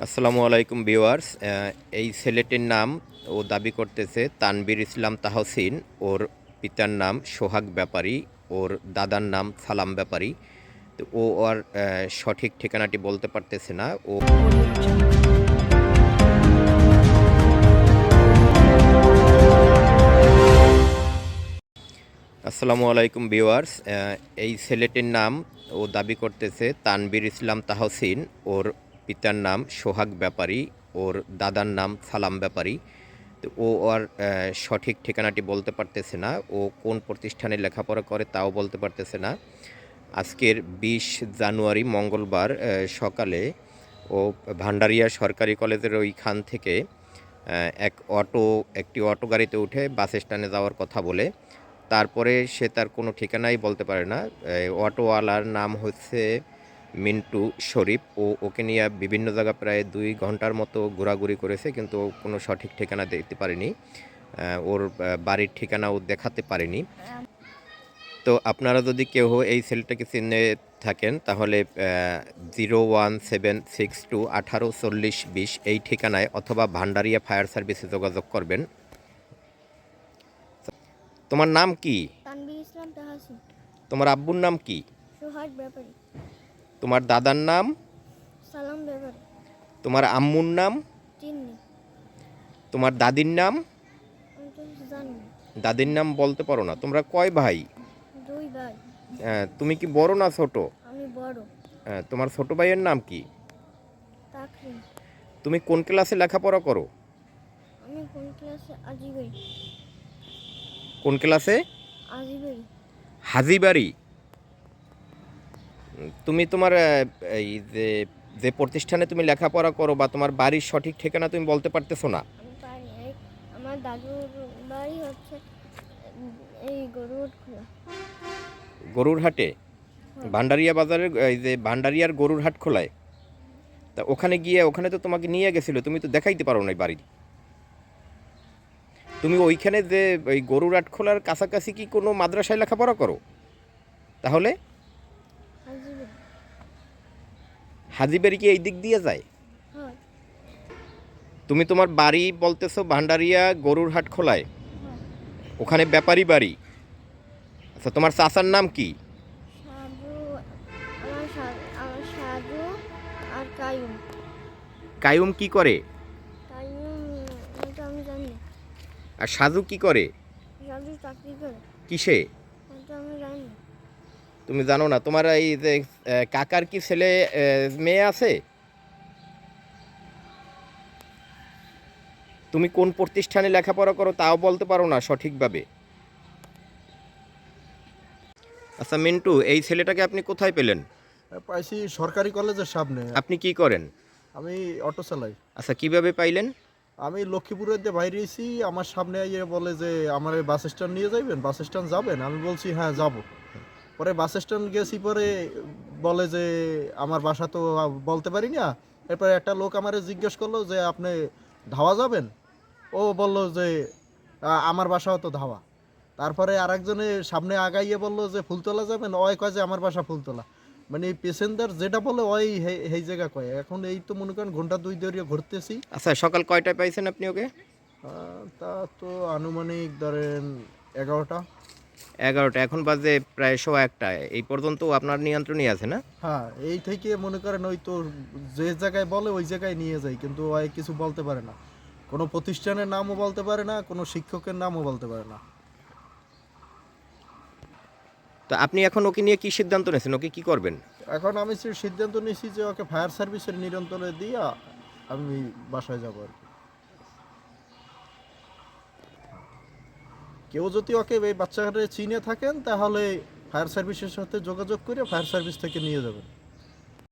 আসসালামু আলাইকুম ভিউয়ার্স। এই ছেলেটির নাম ও দাবি করতেছে তানবীর ইসলাম তাহসিন। ওর পিতার নাম সোহাগ ব্যাপারী, ওর দাদার নাম সালাম ব্যাপারী। তো ও আর সঠিক ঠিকানাটি বলতে পারতেছে না। ও আসসালামু আলাইকুম ভিউয়ার্স। এই ছেলেটির নাম ও দাবি করতেছে তানবীর ইসলাম তাহসিন। ওর পিতার নাম সোহাগ ব্যাপারী, ওর দাদার নাম সালাম ব্যাপারী। তো ও আর সঠিক ঠিকানাটি বলতে পারতেছে না। ও কোন প্রতিষ্ঠানে লেখাপড়া করে তাও বলতে পারতেছে না। আজকের ২০ জানুয়ারি মঙ্গলবার সকালে ও ভান্ডারিয়া সরকারি কলেজের ওইখান থেকে একটি অটো গাড়িতে উঠে বাস স্ট্যান্ডে যাওয়ার কথা বলে, তারপরে সে তার কোনো ঠিকানাই বলতে পারে না। অটোওয়ালার নাম হচ্ছে মিন্টু শরীফ। ওকে নিয়ে বিভিন্ন জায়গা প্রায় ২ ঘন্টার মতো ঘোরাঘুরি করেছে, কিন্তু কোনো সঠিক ঠিকানা দিতে পারেনি। ওর বাড়ির ঠিকানাও দেখাতে পারেনি। তো আপনারা যদি কেউ এই ছেলেটাকে চিনে থাকেন তাহলে 01762 184020 এই ঠিকানায় অথবা ভান্ডারিয়া ফায়ার সার্ভিসে যোগাযোগ করবেন। তোমার নাম কি? তানবীর ইসলাম তাহসিন। তোমার আব্বুর নাম কি? সোহাগ ব্যাপারী। তোমার দাদার নাম? সালাম ব্যাপারী। তোমার আম্মুর নাম? চিন্নি। তোমার দাদির নাম? আমি তো জানি না। দাদির নাম বলতে পারো না। তোমরা কয় ভাই? 2 ভাই। তুমি কি বড় না ছোট? আমি বড়। তোমার ছোট ভাইয়ের নাম কি? তাকরিম। তুমি কোন ক্লাসে লেখাপড়া করো? আমি কোন ক্লাসে? আজিবাড়ি। কোন ক্লাসে? আজিবাড়ি। হাজিবাড়ি। তুমি তোমার এই যে প্রতিষ্ঠানে তুমি লেখাপড়া করো বা তোমার বাড়ির সঠিক ঠিকানা তুমি বলতে পারতেছো না? আমি পারি। আমার দাদুর বাড়ি হচ্ছে এই গরুরখোলা। গরুর হাটে? ভান্ডারিয়া বাজারের এই যে ভান্ডারিয়ার গরুর হাট খোলায়। তা ওখানে গিয়ে ওখানে তো তোমাকে নিয়ে গেছিলো, তুমি তো দেখাইতে পারো না বাড়ি। তুমি ওইখানে যে ওই গরুর হাট খোলার কাছাকাছি কি কোনো মাদ্রাসায় লেখাপড়া করো? তাহলে আজিবাড়ি। হাজিবাড়ি কি এই দিক দিয়ে যায়? হয়। তুমি তোমার বাড়ি বলতেছো ভান্ডারিয়া গরুর হাট খোলায়, হয়। ওখানে ব্যাপারী বাড়ি। আচ্ছা, তোমার চাচার নাম কি? সাজু। আমার সাজু আর কায়ুম। কায়ুম কি করে? কায়ুম এটা আমি জানি না। আর সাজু কি করে? সাজু চাকরি করে। কিসে? এটা আমি জানি না। তুমি জানো না? তোমার এই যে কাকার কি ছেলে মেয়ে আছে? তুমি কোন প্রতিষ্ঠানে লেখাপড়া করো তাও বলতে পারো না সঠিকভাবে। আচ্ছা মিন্টু, এই ছেলেটাকে আপনি কোথায় পেলেন? পাইছি সরকারি কলেজের সামনে। আপনি কি করেন? আমি অটো চালাই। আচ্ছা, কিভাবে পাইলেন? আমি লক্ষ্মীপুরের দিয়ে বাইরেছি, আমার সামনে আইয়ে বলে যে আমার এই বাস স্ট্যান্ড নিয়ে যাবেন, বাস স্ট্যান্ড যাবেন? আমি বলছি হ্যাঁ যাব। পরে বাস স্ট্যান্ড গেছি, পরে বলে যে আমার বাসা তো বলতে পারি না। এরপরে একটা লোক আমারে জিজ্ঞেস করলো যে আপনি ধাওয়া যাবেন? ও বলল যে আমার বাসাও তো ধাওয়া। তারপরে আরেকজনে সামনে আগাইয়ে বলল যে ফুলতলা যাবেন, ওই কয় যে আমার বাসা ফুলতলা। মানে প্যাসেঞ্জার যেটা বলে ওই সেই জায়গা কয়। এখন এই তো মনে করেন ঘন্টা 2 ধরে ঘুরতেছি। আচ্ছা, সকাল কয়টায় পাইছেন আপনি ওকে? তা তো আনুমানিক ধরেন 11টা। 11টা, এখন বাজে প্রায় 1:15। এই পর্যন্ত আপনার নিয়ন্ত্রণই আছে না? হ্যাঁ, এই থেকে মনে করেন ওই তো যে জায়গায় বলে ওই জায়গায় নিয়ে যায়, কিন্তু ওই কিছু বলতে পারে না। কোনো প্রতিষ্ঠানের নামও বলতে পারে না, কোনো শিক্ষকের নামও বলতে পারে না। তো আপনি এখন ওকে নিয়ে কি সিদ্ধান্ত নিয়েছেন? ওকে কি করবেন? এখন আমি সিদ্ধান্ত নিয়েছি যে ওকে ফায়ার সার্ভিসের নিয়ন্ত্রণে দিয়ে আমি বাসায় যাবো আর কি। কেউ যদি ওকে এই বাচ্চাটাকে চিনে থাকেন তাহলে ফায়ার সার্ভিসের সাথে যোগাযোগ করে ফায়ার সার্ভিস থেকে নিয়ে যাবেন।